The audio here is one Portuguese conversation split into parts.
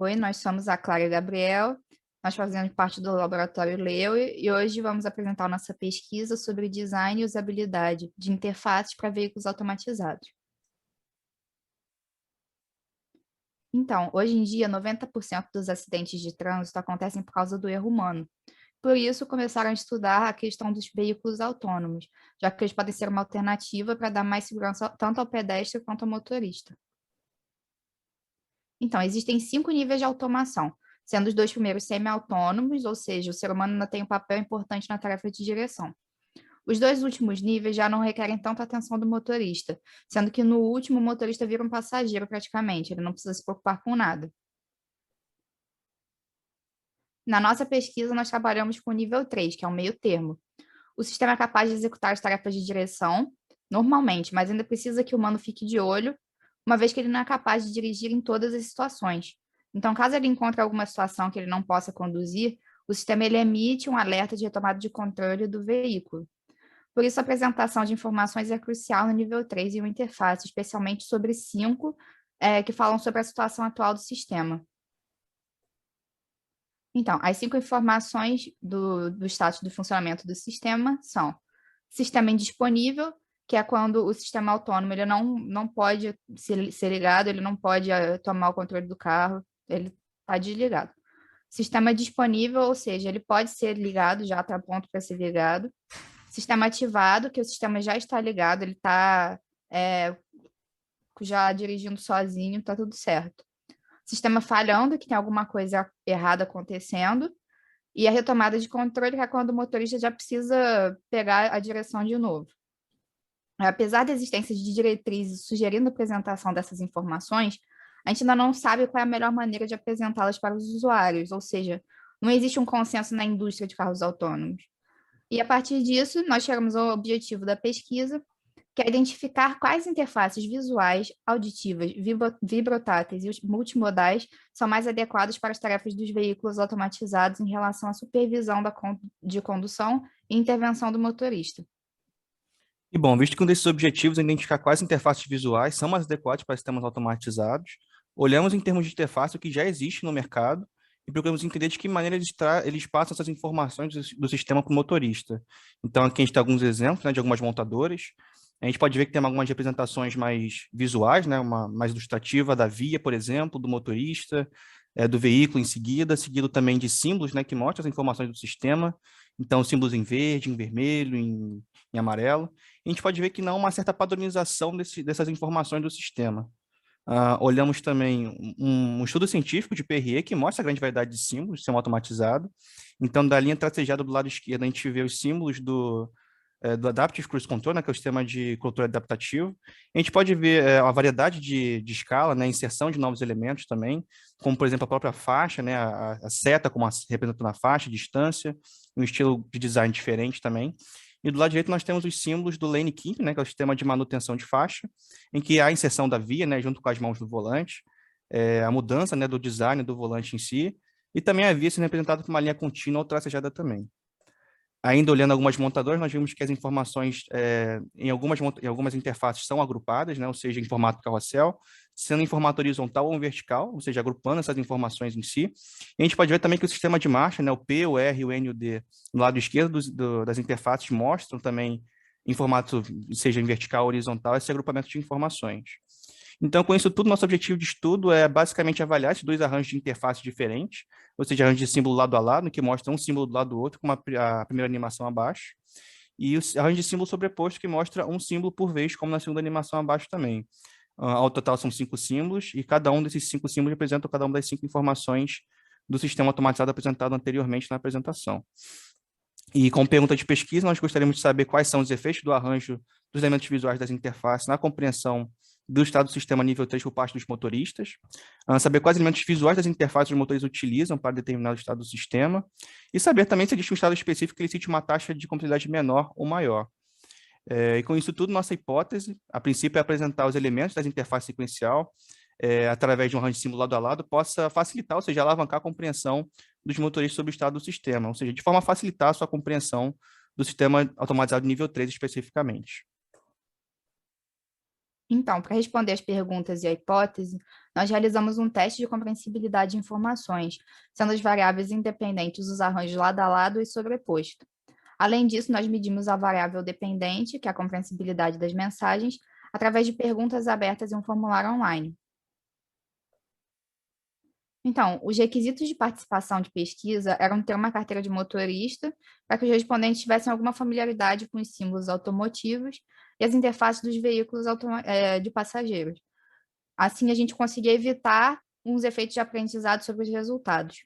Oi, nós somos a Clara e o Gabriel, nós fazemos parte do Laboratório Leo e hoje vamos apresentar nossa pesquisa sobre design e usabilidade de interfaces para veículos automatizados. Então, hoje em dia, 90% dos acidentes de trânsito acontecem por causa do erro humano. Por isso, começaram a estudar a questão dos veículos autônomos, já que eles podem ser uma alternativa para dar mais segurança tanto ao pedestre quanto ao motorista. Então, existem 5 níveis de automação, sendo os dois primeiros semi-autônomos, ou seja, o ser humano ainda tem um papel importante na tarefa de direção. Os dois últimos níveis já não requerem tanta atenção do motorista, sendo que no último o motorista vira um passageiro praticamente, ele não precisa se preocupar com nada. Na nossa pesquisa, nós trabalhamos com o nível 3, que é o meio termo. O sistema é capaz de executar as tarefas de direção, normalmente, mas ainda precisa que o humano fique de olho, uma vez que ele não é capaz de dirigir em todas as situações. Então, caso ele encontre alguma situação que ele não possa conduzir, o sistema ele emite um alerta de retomada de controle do veículo. Por isso, a apresentação de informações é crucial no nível 3 e uma interface, especialmente sobre 5, que falam sobre a situação atual do sistema. Então, as 5 informações do status do funcionamento do sistema são: sistema indisponível, que é quando o sistema autônomo ele não pode ser ligado, ele não pode tomar o controle do carro, ele está desligado. Sistema disponível, ou seja, ele pode ser ligado, já está pronto para ser ligado. Sistema ativado, que o sistema já está ligado, ele está já dirigindo sozinho, está tudo certo. Sistema falhando, que tem alguma coisa errada acontecendo. E a retomada de controle, que é quando o motorista já precisa pegar a direção de novo. Apesar da existência de diretrizes sugerindo a apresentação dessas informações, a gente ainda não sabe qual é a melhor maneira de apresentá-las para os usuários, ou seja, não existe um consenso na indústria de carros autônomos. E a partir disso, nós chegamos ao objetivo da pesquisa, que é identificar quais interfaces visuais, auditivas, vibrotáteis e multimodais são mais adequadas para as tarefas dos veículos automatizados em relação à supervisão de condução e intervenção do motorista. E bom, visto que um desses objetivos é identificar quais interfaces visuais são mais adequadas para sistemas automatizados, olhamos em termos de interface o que já existe no mercado e procuramos entender de que maneira eles passam essas informações do sistema para o motorista. Então, aqui a gente tem alguns exemplos, né, de algumas montadoras. A gente pode ver que tem algumas representações mais visuais, né, uma mais ilustrativa da via, por exemplo, do motorista, do veículo em seguida, seguido também de símbolos, né, que mostram as informações do sistema. Então, símbolos em verde, em vermelho, em amarelo. A gente pode ver que não há uma certa padronização dessas informações do sistema. Olhamos também um estudo científico de PRE que mostra a grande variedade de símbolos do sistema automatizado. Então, da linha tracejada do lado esquerdo, a gente vê os símbolos do Adaptive Cruise Control, né, que é o sistema de controle adaptativo. A gente pode ver a variedade de escala, né, inserção de novos elementos também, como, por exemplo, a própria faixa, né, a seta como representando a faixa, distância, um estilo de design diferente também. E do lado direito nós temos os símbolos do Lane Keep, né, que é o sistema de manutenção de faixa, em que há a inserção da via, né, junto com as mãos do volante, a mudança, né, do design do volante em si, e também a via sendo representada por uma linha contínua ou tracejada também. Ainda olhando algumas montadoras, nós vimos que as informações em algumas interfaces são agrupadas, né, ou seja, em formato carrossel, sendo em formato horizontal ou vertical, ou seja, agrupando essas informações em si. E a gente pode ver também que o sistema de marcha, né, o P, o R, o N e o D, no lado esquerdo das interfaces mostram também em formato, seja em vertical ou horizontal, esse agrupamento de informações. Então, com isso tudo, nosso objetivo de estudo é basicamente avaliar esses dois arranjos de interface diferentes, ou seja, arranjo de símbolo lado a lado, que mostra um símbolo do lado do outro, com a primeira animação abaixo, e o arranjo de símbolo sobreposto, que mostra um símbolo por vez, como na segunda animação abaixo também. Ao total são 5 símbolos, e cada um desses 5 símbolos representa cada uma das 5 informações do sistema automatizado apresentado anteriormente na apresentação. E com pergunta de pesquisa, nós gostaríamos de saber quais são os efeitos do arranjo dos elementos visuais das interfaces na compreensão do estado do sistema nível 3 por parte dos motoristas, saber quais elementos visuais das interfaces os motores utilizam para determinar o estado do sistema, e saber também se existe um estado específico que elicite uma taxa de complexidade menor ou maior. E com isso tudo, nossa hipótese, a princípio, é apresentar os elementos das interfaces sequencial, através de um arranjo de símbolo lado a lado, possa facilitar, ou seja, alavancar a compreensão dos motoristas sobre o estado do sistema, ou seja, de forma a facilitar a sua compreensão do sistema automatizado nível 3 especificamente. Então, para responder as perguntas e a hipótese, nós realizamos um teste de compreensibilidade de informações, sendo as variáveis independentes os arranjos lado a lado e sobreposto. Além disso, nós medimos a variável dependente, que é a compreensibilidade das mensagens, através de perguntas abertas em um formulário online. Então, os requisitos de participação de pesquisa eram ter uma carteira de motorista, para que os respondentes tivessem alguma familiaridade com os símbolos automotivos e as interfaces dos veículos de passageiros. Assim, a gente conseguia evitar uns efeitos de aprendizado sobre os resultados.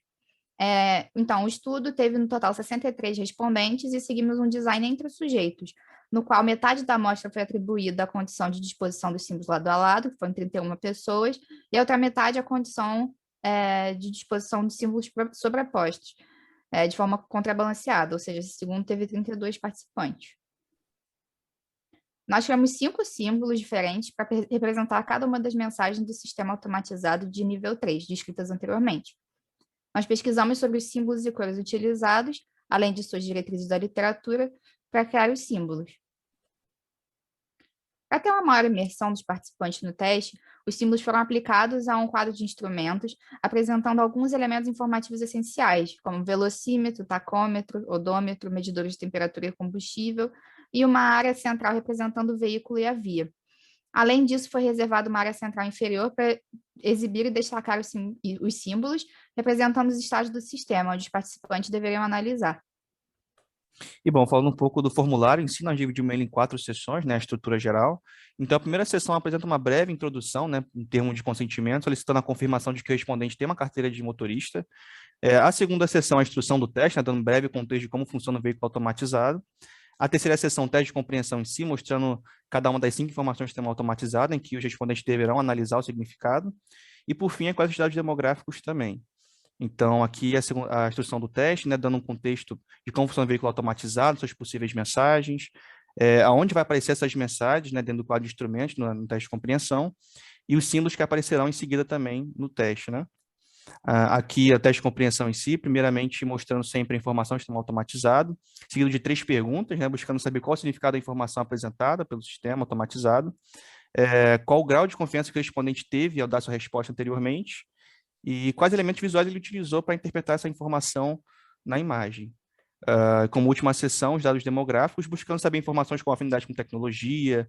Então, o estudo teve no total 63 respondentes e seguimos um design entre os sujeitos, no qual metade da amostra foi atribuída à condição de disposição dos símbolos lado a lado, que foram 31 pessoas, e a outra metade à condição de disposição de símbolos sobrepostos, de forma contrabalanceada, ou seja, esse segundo teve 32 participantes. Nós criamos 5 símbolos diferentes para representar cada uma das mensagens do sistema automatizado de nível 3, descritas anteriormente. Nós pesquisamos sobre os símbolos e cores utilizados, além de suas diretrizes da literatura, para criar os símbolos. Para ter uma maior imersão dos participantes no teste, os símbolos foram aplicados a um quadro de instrumentos, apresentando alguns elementos informativos essenciais, como velocímetro, tacômetro, odômetro, medidores de temperatura e combustível, e uma área central representando o veículo e a via. Além disso, foi reservada uma área central inferior para exibir e destacar os símbolos, representando os estágios do sistema, onde os participantes deveriam analisar. E bom, falando um pouco do formulário em si, nós dividimos ele em 4 sessões, né, a estrutura geral. Então, a primeira sessão apresenta uma breve introdução, né, em termos de consentimento, solicitando a confirmação de que o respondente tem uma carteira de motorista. A segunda sessão é a instrução do teste, né, dando um breve contexto de como funciona o veículo automatizado. A terceira sessão, teste de compreensão em si, mostrando cada uma das 5 informações do sistema automatizado, em que os respondentes deverão analisar o significado. E, por fim, com os dados demográficos também. Então, aqui a instrução do teste, né, dando um contexto de como funciona o veículo automatizado, suas possíveis mensagens, aonde vai aparecer essas mensagens, né, dentro do quadro de instrumentos, no teste de compreensão, e os símbolos que aparecerão em seguida também no teste, né? Aqui a teste de compreensão em si, primeiramente mostrando sempre a informação do sistema automatizado, seguido de 3 perguntas, né, buscando saber qual o significado da informação apresentada pelo sistema automatizado, qual o grau de confiança que o respondente teve ao dar sua resposta anteriormente, e quais elementos visuais ele utilizou para interpretar essa informação na imagem. Como última seção, os dados demográficos, buscando saber informações com afinidade com tecnologia,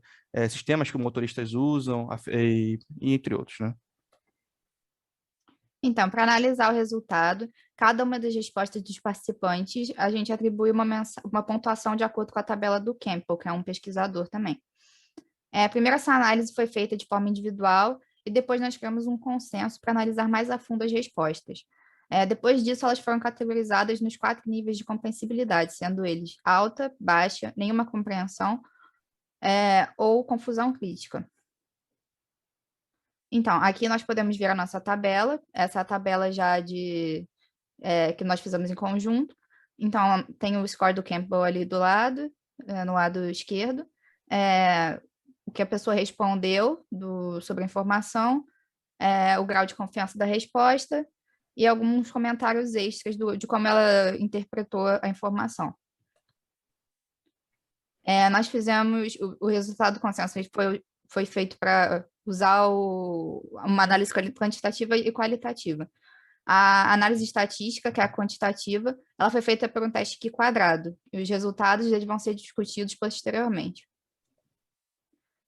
sistemas que os motoristas usam, e entre outros, né? Então, para analisar o resultado, cada uma das respostas dos participantes, a gente atribui uma pontuação de acordo com a tabela do Campbell, que é um pesquisador também. Primeiro, essa análise foi feita de forma individual e depois nós criamos um consenso para analisar mais a fundo as respostas. Depois disso, elas foram categorizadas nos 4 níveis de compreensibilidade, sendo eles alta, baixa, nenhuma compreensão ou confusão crítica. Então, aqui nós podemos ver a nossa tabela, essa é a tabela já que nós fizemos em conjunto. Então, tem o score do Campbell ali do lado, no lado esquerdo, o que a pessoa respondeu sobre a informação, o grau de confiança da resposta e alguns comentários extras de como ela interpretou a informação. Nós fizemos, o resultado do consenso foi feito para usar uma análise quantitativa e qualitativa. A análise estatística, que é a quantitativa, ela foi feita por um teste Q quadrado, e os resultados eles vão ser discutidos posteriormente.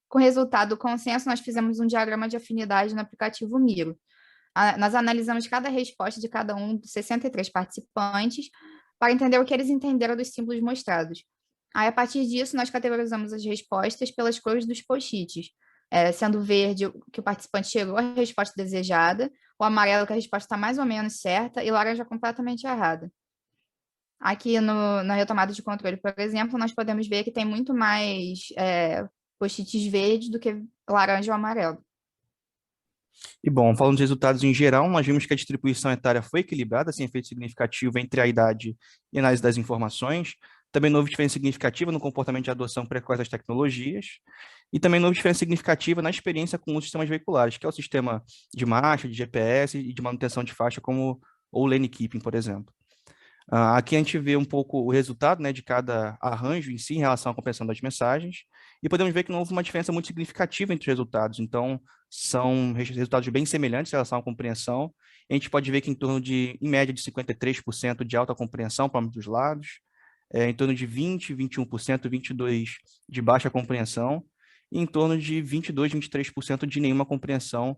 Com o resultado do consenso, nós fizemos um diagrama de afinidade no aplicativo Miro. Nós analisamos cada resposta de cada um dos 63 participantes para entender o que eles entenderam dos símbolos mostrados. Aí, a partir disso, nós categorizamos as respostas pelas cores dos post-its, sendo verde que o participante chegou à resposta desejada, o amarelo que a resposta está mais ou menos certa e laranja completamente errada. Aqui na retomada de controle, por exemplo, nós podemos ver que tem muito mais post-its verdes do que laranja ou amarelo. E bom, falando de resultados em geral, nós vimos que a distribuição etária foi equilibrada, sem efeito significativo entre a idade e análise das informações. Também não houve diferença significativa no comportamento de adoção precoce das tecnologias. E também não houve diferença significativa na experiência com os sistemas veiculares, que é o sistema de marcha, de GPS e de manutenção de faixa, como o lane keeping, por exemplo. Aqui a gente vê um pouco o resultado, né, de cada arranjo em si em relação à compreensão das mensagens. e podemos ver que não houve uma diferença muito significativa entre os resultados. Então, são resultados bem semelhantes em relação à compreensão. A gente pode ver que em média de 53% de alta compreensão para ambos os lados, em torno de 20, 21%, 22% de baixa compreensão, e em torno de 22, 23% de nenhuma compreensão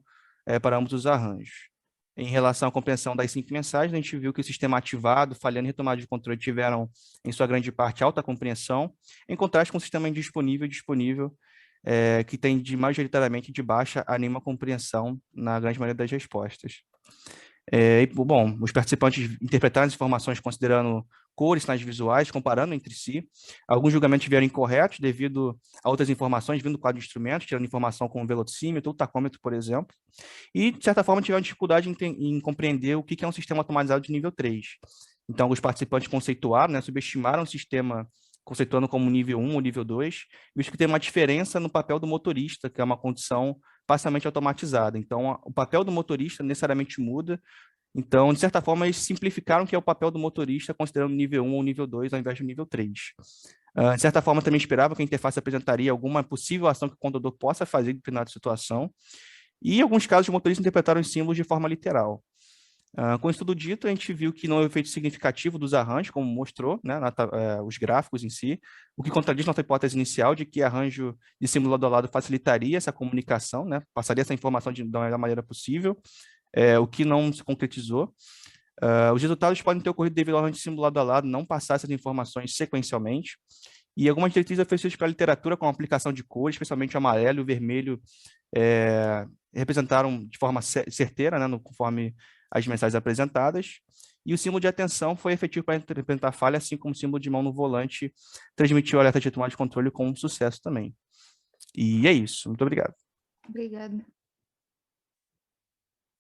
para ambos os arranjos. Em relação à compreensão das 5 mensagens, a gente viu que o sistema ativado, falhando e retomada de controle tiveram, em sua grande parte, alta compreensão, em contraste com o sistema indisponível e disponível, que tem majoritariamente de baixa a nenhuma compreensão na grande maioria das respostas. Bom, os participantes interpretaram as informações considerando cores, sinais visuais, comparando entre si. Alguns julgamentos vieram incorretos devido a outras informações vindo do quadro de instrumentos, tirando informação como velocímetro ou tacômetro, por exemplo. E, de certa forma, tiveram dificuldade em compreender o que é um sistema automatizado de nível 3. Então, os participantes conceituaram, né, subestimaram o sistema conceituando como nível 1 ou nível 2, visto que tem uma diferença no papel do motorista, que é uma condição parcialmente automatizada. Então, o papel do motorista necessariamente muda. Então, de certa forma, eles simplificaram o que é o papel do motorista, considerando nível 1 ou nível 2, ao invés do nível 3. De certa forma, também esperava que a interface apresentaria alguma possível ação que o condutor possa fazer em determinada situação. E, em alguns casos, os motoristas interpretaram os símbolos de forma literal. Com isso tudo dito, a gente viu que não houve efeito significativo dos arranjos, como mostrou, né, os gráficos em si, o que contradiz nossa hipótese inicial de que arranjo de símbolo lado a lado facilitaria essa comunicação, né, passaria essa informação da melhor maneira possível, o que não se concretizou. Os resultados podem ter ocorrido devido ao arranjo de símbolo lado a lado não passar essas informações sequencialmente, e algumas diretrizes oferecidas para a literatura, como a aplicação de cores, especialmente o amarelo e o vermelho, representaram de forma certeira, né, conforme as mensagens apresentadas, e o símbolo de atenção foi efetivo para interpretar a falha, assim como o símbolo de mão no volante transmitiu o alerta de tomada de controle com sucesso também. E é isso. Muito obrigado. Obrigada.